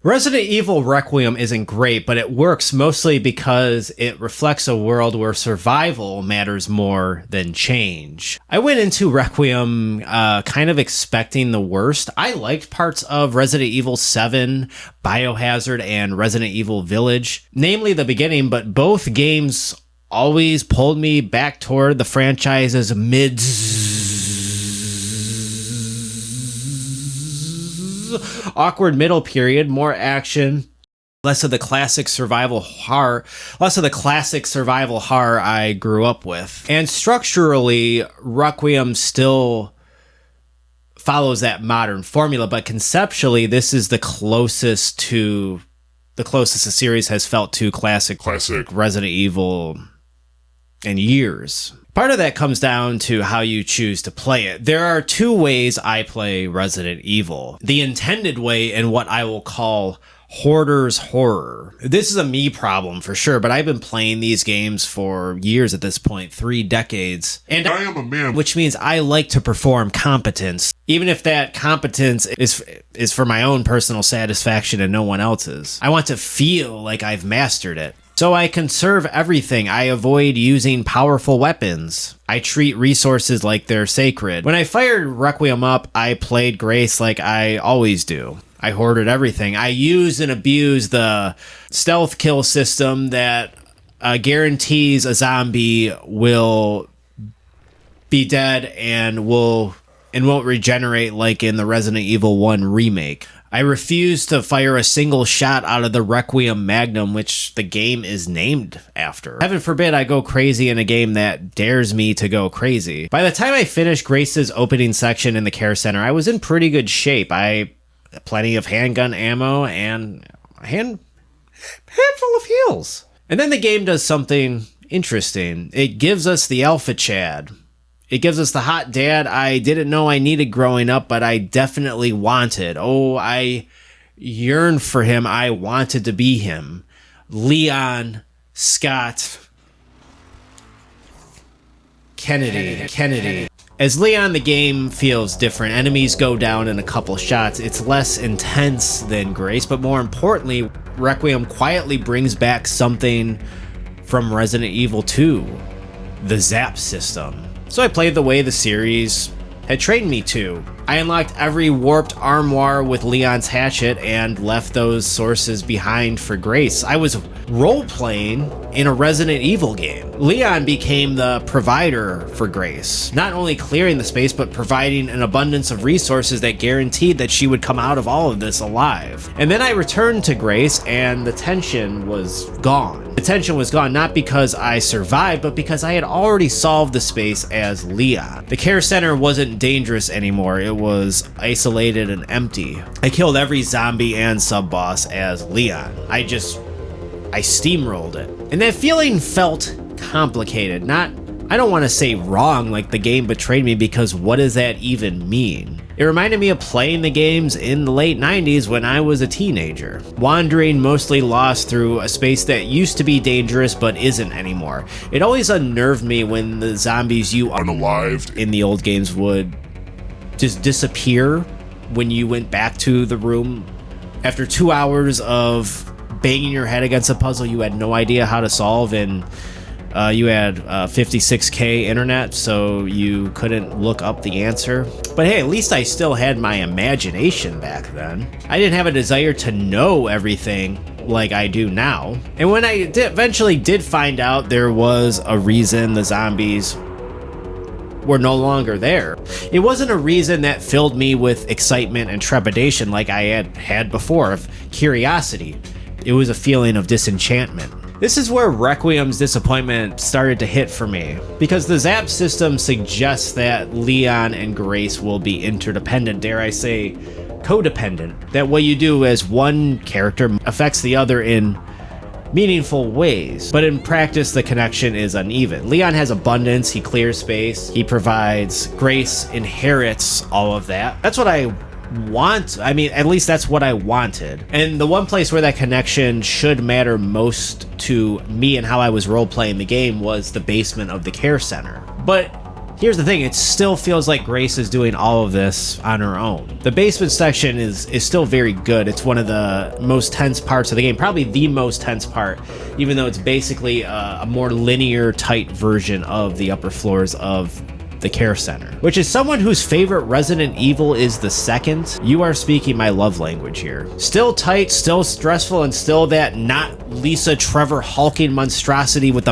Resident Evil Requiem isn't great, but it works mostly because it reflects a world where survival matters more than change. I went into Requiem kind of expecting the worst. I liked parts of Resident Evil 7, Biohazard, and Resident Evil Village, namely the beginning, but both games always pulled me back toward the franchise's awkward middle period, more action, less of the classic survival horror I grew up with. And structurally, Requiem still follows that modern formula, but conceptually, this is the closest the series has felt to classic Resident Evil in years. Part of that comes down to how you choose to play it. There are two ways I play Resident Evil. The intended way and what I will call hoarder's horror. This is a me problem for sure, but I've been playing these games for years at this point, 3 decades. And I am a man, which means I like to perform competence, even if that competence is for my own personal satisfaction and no one else's. I want to feel like I've mastered it. So I conserve everything. I avoid using powerful weapons. I treat resources like they're sacred. When I fired Requiem up, I played Grace like I always do. I hoarded everything. I used and abused the stealth kill system that guarantees a zombie will be dead and won't regenerate like in the Resident Evil 1 remake. I refuse to fire a single shot out of the Requiem Magnum, which the game is named after. Heaven forbid I go crazy in a game that dares me to go crazy. By the time I finished Grace's opening section in the care center, I was in pretty good shape. I had plenty of handgun ammo and a handful of heals. And then the game does something interesting. It gives us the Alpha Chad. It gives us the hot dad I didn't know I needed growing up, but I definitely wanted. Oh, I yearned for him. I wanted to be him. Leon Scott Kennedy. As Leon, the game feels different. Enemies go down in a couple shots. It's less intense than Grace, but more importantly, Requiem quietly brings back something from Resident Evil 2, the Zap system. So I played the way the series had trained me to. I unlocked every warped armoire with Leon's hatchet and left those sources behind for Grace. I was role-playing in a Resident Evil game. Leon became the provider for Grace, not only clearing the space, but providing an abundance of resources that guaranteed that she would come out of all of this alive. And then I returned to Grace, and the tension was gone. The tension was gone not because I survived, but because I had already solved the space as Leon. The care center wasn't dangerous anymore. It was isolated and empty. I killed every zombie and sub-boss as Leon. I steamrolled it. And that feeling felt complicated. I don't want to say wrong, like the game betrayed me, because what does that even mean? It reminded me of playing the games in the late 90s when I was a teenager, wandering mostly lost through a space that used to be dangerous but isn't anymore. It always unnerved me when the zombies you unalived in the old games would just disappear when you went back to the room. After 2 hours of banging your head against a puzzle you had no idea how to solve, and you had 56K internet, so you couldn't look up the answer. But hey, at least I still had my imagination back then. I didn't have a desire to know everything like I do now. And when I eventually did find out there was a reason the zombies were no longer there, it wasn't a reason that filled me with excitement and trepidation like I had before, of curiosity. It was a feeling of disenchantment. This is where Requiem's disappointment started to hit for me, because the Zap system suggests that Leon and Grace will be interdependent, dare I say, codependent. That what you do as one character affects the other in meaningful ways, but in practice the connection is uneven. Leon has abundance, he clears space, he provides. Grace inherits all of that. That's what I want. I mean, at least that's what I wanted. And the one place where that connection should matter most to me and how I was role-playing the game was the basement of the care center. But Here's the thing, it still feels like Grace is doing all of this on her own. The basement section is still very good. It's one of the most tense parts of the game, probably the most tense part, even though it's basically a more linear, tight version of the upper floors of the care center. Which is someone whose favorite Resident Evil is the second. You are speaking my love language here. Still tight, still stressful, and still that not Lisa Trevor hulking monstrosity with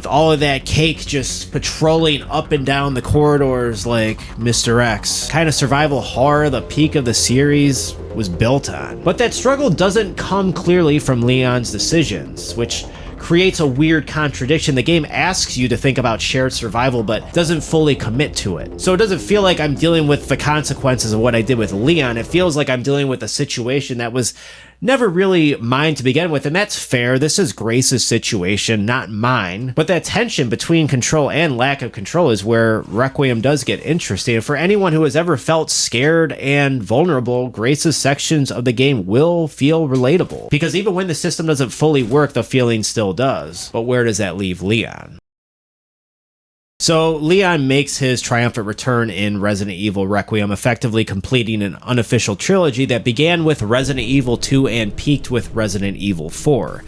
all of that cake just patrolling up and down the corridors like Mr. X. Kind of survival horror the peak of the series was built on. But that struggle doesn't come clearly from Leon's decisions, which creates a weird contradiction. The game asks you to think about shared survival, but doesn't fully commit to it. So it doesn't feel like I'm dealing with the consequences of what I did with Leon. It feels like I'm dealing with a situation that was never really mine to begin with, and that's fair. This is Grace's situation, not mine. But that tension between control and lack of control is where Requiem does get interesting. And for anyone who has ever felt scared and vulnerable, Grace's sections of the game will feel relatable. Because even when the system doesn't fully work, the feeling still does. But where does that leave Leon? So Leon makes his triumphant return in Resident Evil Requiem, effectively completing an unofficial trilogy that began with Resident Evil 2 and peaked with Resident Evil 4.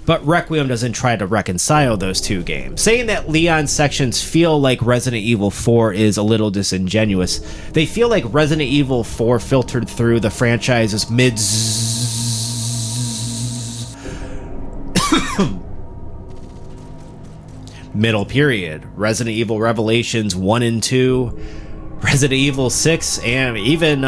But Requiem doesn't try to reconcile those two games. Saying that Leon's sections feel like Resident Evil 4 is a little disingenuous. They feel like Resident Evil 4 filtered through the franchise's middle period. Resident Evil Revelations 1 and 2, Resident Evil 6, and even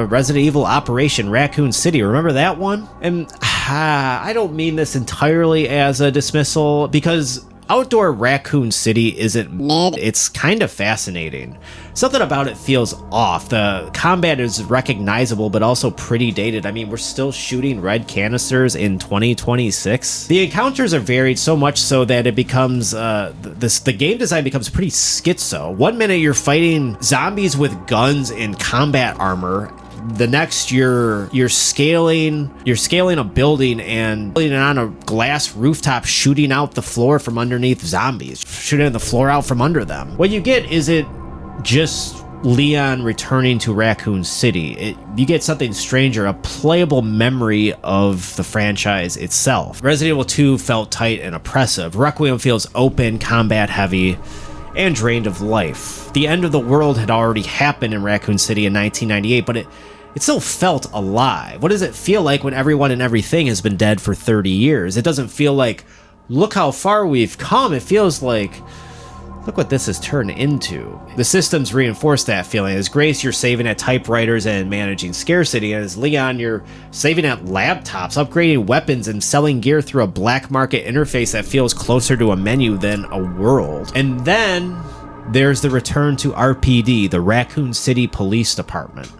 Resident Evil Operation Raccoon City. Remember that one? And I don't mean this entirely as a dismissal, because Outdoor Raccoon City isn't mid. It's kind of fascinating. Something about it feels off. The combat is recognizable, but also pretty dated. I mean, we're still shooting red canisters in 2026. The encounters are varied so much so that it becomes, the game design becomes pretty schizo. One minute you're fighting zombies with guns in combat armor. The next you're scaling a building and building it on a glass rooftop, shooting out the floor from underneath zombies, shooting the floor out from under them. What you get is it just Leon returning to Raccoon City. You get something stranger, a playable memory of the franchise itself. Resident Evil 2 felt tight and oppressive. Requiem feels open, combat heavy, and drained of life. The end of the world had already happened in Raccoon City in 1998, but it still felt alive. What does it feel like when everyone and everything has been dead for 30 years? It doesn't feel like, look how far we've come. It feels like, look what this has turned into. The systems reinforce that feeling. As Grace, you're saving at typewriters and managing scarcity. And as Leon, you're saving at laptops, upgrading weapons, and selling gear through a black market interface that feels closer to a menu than a world. And then there's the return to RPD, the Raccoon City Police Department.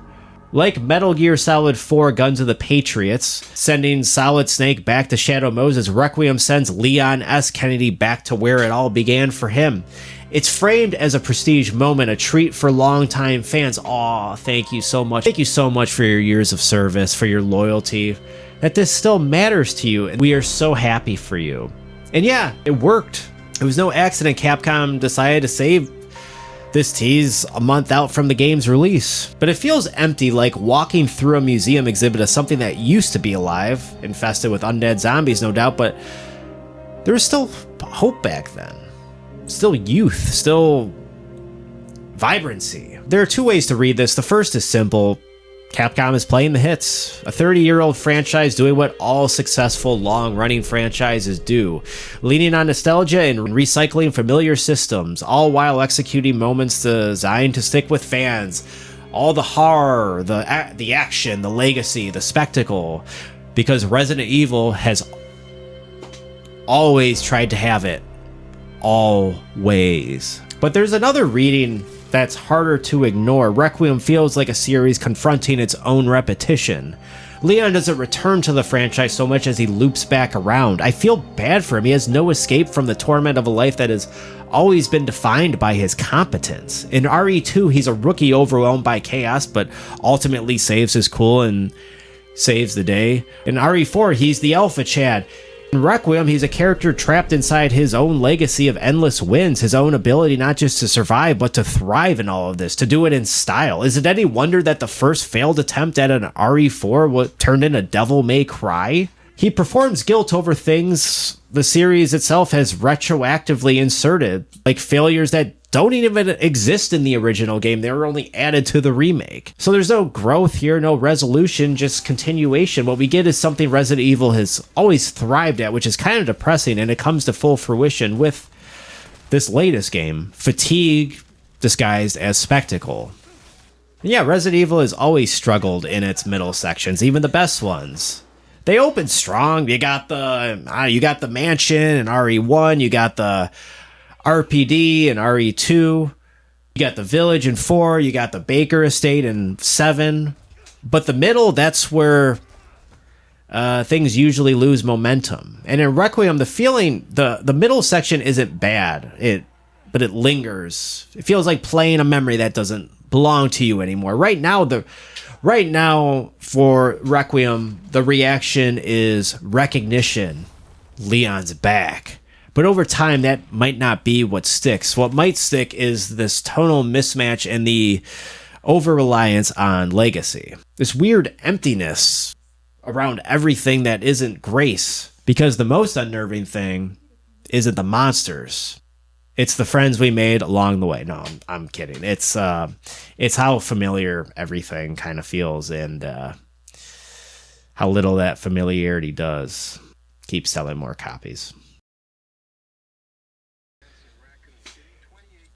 Like Metal Gear Solid 4 Guns of the Patriots, sending Solid Snake back to Shadow Moses, Requiem sends Leon S. Kennedy back to where it all began for him. It's framed as a prestige moment, a treat for longtime fans. Aw, thank you so much. Thank you so much for your years of service, for your loyalty, that this still matters to you, and we are so happy for you. And yeah, it worked. It was no accident Capcom decided to save this tease a month out from the game's release. But it feels empty, like walking through a museum exhibit of something that used to be alive, infested with undead zombies, no doubt, but there was still hope back then. Still youth, still vibrancy. There are two ways to read this. The first is simple. Capcom is playing the hits. A 30-year-old franchise doing what all successful, long-running franchises do. Leaning on nostalgia and recycling familiar systems, all while executing moments designed to stick with fans. All the horror, the action, the legacy, the spectacle. Because Resident Evil has always tried to have it. Always. But there's another reading that's harder to ignore. Requiem feels like a series confronting its own repetition. Leon doesn't return to the franchise so much as he loops back around. I feel bad for him. He has no escape from the torment of a life that has always been defined by his competence. In RE2, he's a rookie overwhelmed by chaos, but ultimately saves his cool and saves the day. In RE4, he's the alpha Chad. In Requiem, he's a character trapped inside his own legacy of endless wins, his own ability not just to survive, but to thrive in all of this, to do it in style. Is it any wonder that the first failed attempt at an RE4 turned into Devil May Cry? He performs guilt over things the series itself has retroactively inserted, like failures that don't even exist in the original game. They were only added to the remake. So there's no growth here, no resolution, just continuation. What we get is something Resident Evil has always thrived at, which is kind of depressing, and it comes to full fruition with this latest game. Fatigue disguised as spectacle. Yeah, Resident Evil has always struggled in its middle sections, even the best ones. They open strong. You got the mansion in RE1. You got the RPD in RE2. You got the village in 4. You got the Baker estate in 7. But the middle, that's where things usually lose momentum. And in Requiem, the feeling, the middle section isn't bad. But it lingers. It feels like playing a memory that doesn't belong to you anymore. Right now, for Requiem, the reaction is recognition. Leon's back. But over time, that might not be what sticks. What might stick is this tonal mismatch and the over-reliance on legacy. This weird emptiness around everything that isn't grace. Because the most unnerving thing isn't the monsters. It's the friends we made along the way. No, I'm kidding. It's how familiar everything kind of feels, and how little that familiarity does keep selling more copies.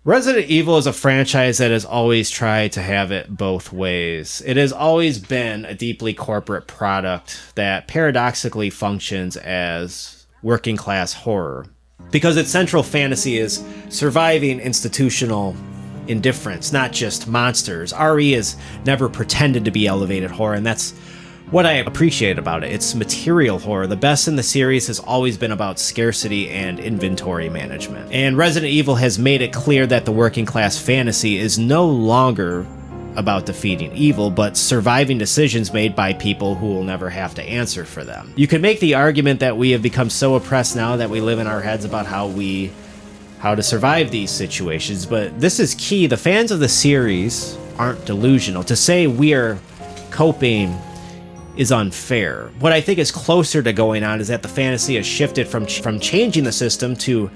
Resident Evil is a franchise that has always tried to have it both ways. It has always been a deeply corporate product that paradoxically functions as working class horror. Because its central fantasy is surviving institutional indifference, not just monsters. RE has never pretended to be elevated horror, and that's what I appreciate about it. It's material horror. The best in the series has always been about scarcity and inventory management. And Resident Evil has made it clear that the working class fantasy is no longer about defeating evil, but surviving decisions made by people who will never have to answer for them. You could make the argument that we have become so oppressed now that we live in our heads about how to survive these situations, but this is key. The fans of the series aren't delusional. To say we are coping is unfair. What I think is closer to going on is that the fantasy has shifted from changing the system to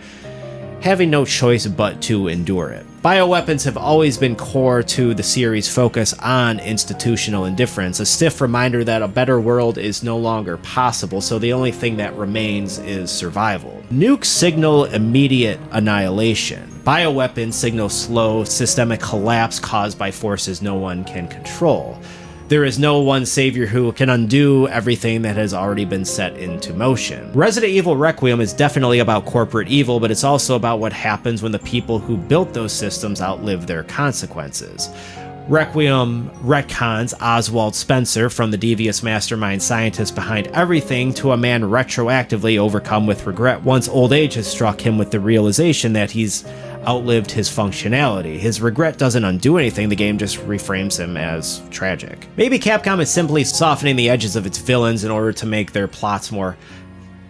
having no choice but to endure it. Bioweapons have always been core to the series' focus on institutional indifference, a stiff reminder that a better world is no longer possible, so the only thing that remains is survival. Nukes signal immediate annihilation. Bioweapons signal slow, systemic collapse caused by forces no one can control. There is no one savior who can undo everything that has already been set into motion. Resident Evil Requiem is definitely about corporate evil, but it's also about what happens when the people who built those systems outlive their consequences. Requiem retcons Oswald Spencer from the devious mastermind scientist behind everything to a man retroactively overcome with regret once old age has struck him with the realization that he's outlived his functionality. His regret doesn't undo anything, the game just reframes him as tragic. Maybe Capcom is simply softening the edges of its villains in order to make their plots more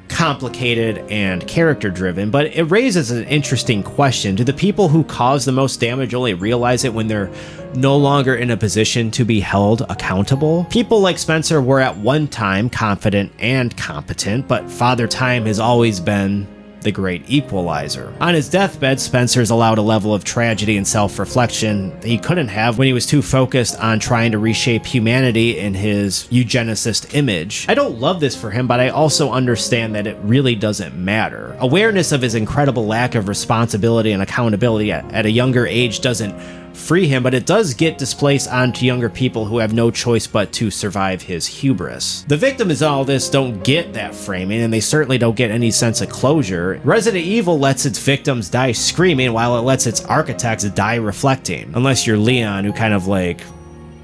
complicated and character-driven, but it raises an interesting question. Do the people who cause the most damage only realize it when they're no longer in a position to be held accountable? People like Spencer were at one time confident and competent, but Father Time has always been the great equalizer. On his deathbed, Spencer's allowed a level of tragedy and self-reflection he couldn't have when he was too focused on trying to reshape humanity in his eugenicist image. I don't love this for him, but I also understand that it really doesn't matter. Awareness of his incredible lack of responsibility and accountability at a younger age doesn't free him, but it does get displaced onto younger people who have no choice but to survive his hubris. The victims in all this don't get that framing, and they certainly don't get any sense of closure. Resident Evil lets its victims die screaming while it lets its architects die reflecting. Unless you're Leon, who kind of like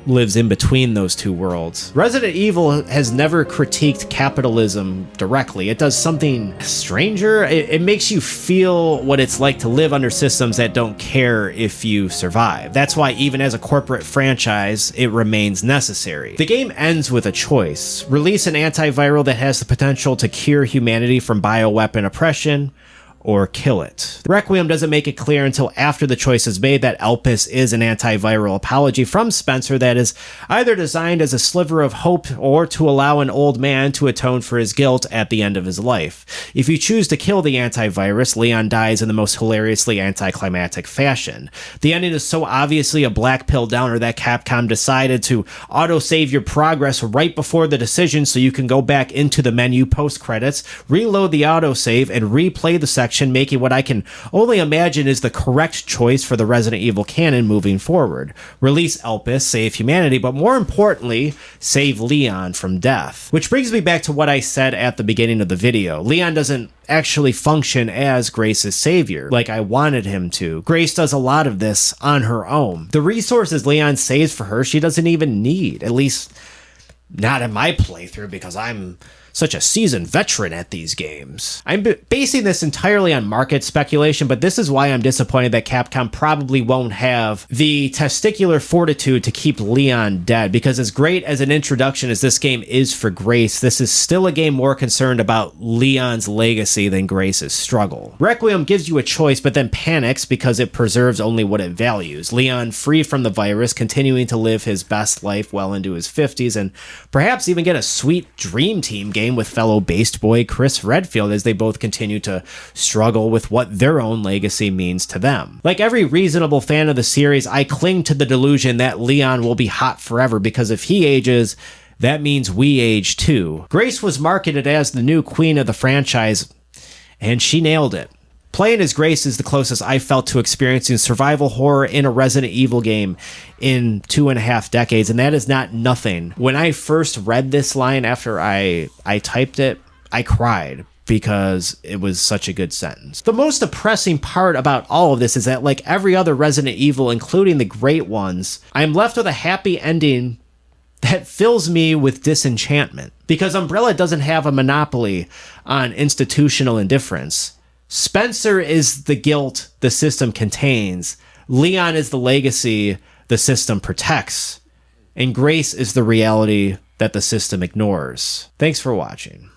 lives in between those two worlds. Resident Evil has never critiqued capitalism directly. It does something stranger. It makes you feel what it's like to live under systems that don't care if you survive. That's why even as a corporate franchise, it remains necessary. The game ends with a choice. Release an antiviral that has the potential to cure humanity from bioweapon oppression, or kill it. Requiem doesn't make it clear until after the choice is made that Elpis is an antiviral apology from Spencer that is either designed as a sliver of hope or to allow an old man to atone for his guilt at the end of his life. If you choose to kill the antivirus, Leon dies in the most hilariously anticlimactic fashion. The ending is so obviously a black pill downer that Capcom decided to autosave your progress right before the decision so you can go back into the menu post-credits, reload the autosave, and replay the section, making what I can only imagine is the correct choice for the Resident Evil canon moving forward. Release Elpis, save humanity, but more importantly, save Leon from death. Which brings me back to what I said at the beginning of the video. Leon doesn't actually function as Grace's savior, like I wanted him to. Grace does a lot of this on her own. The resources Leon saves for her, she doesn't even need, at least not in my playthrough, because I'm such a seasoned veteran at these games. I'm basing this entirely on market speculation, but this is why I'm disappointed that Capcom probably won't have the testicular fortitude to keep Leon dead, because as great as an introduction as this game is for Grace, this is still a game more concerned about Leon's legacy than Grace's struggle. Requiem gives you a choice, but then panics because it preserves only what it values. Leon, free from the virus, continuing to live his best life well into his 50s, and perhaps even get a sweet dream team game with fellow based boy Chris Redfield as they both continue to struggle with what their own legacy means to them. Like every reasonable fan of the series, I cling to the delusion that Leon will be hot forever, because if he ages, that means we age too. Grace was marketed as the new queen of the franchise, and she nailed it. Playing as Grace is the closest I felt to experiencing survival horror in a Resident Evil game in 2.5 decades, and that is not nothing. When I first read this line after I typed it, I cried because it was such a good sentence. The most depressing part about all of this is that, like every other Resident Evil, including the great ones, I am left with a happy ending that fills me with disenchantment, because Umbrella doesn't have a monopoly on institutional indifference. Spencer is the guilt the system contains, Leon is the legacy the system protects, and Grace is the reality that the system ignores. Thanks for watching.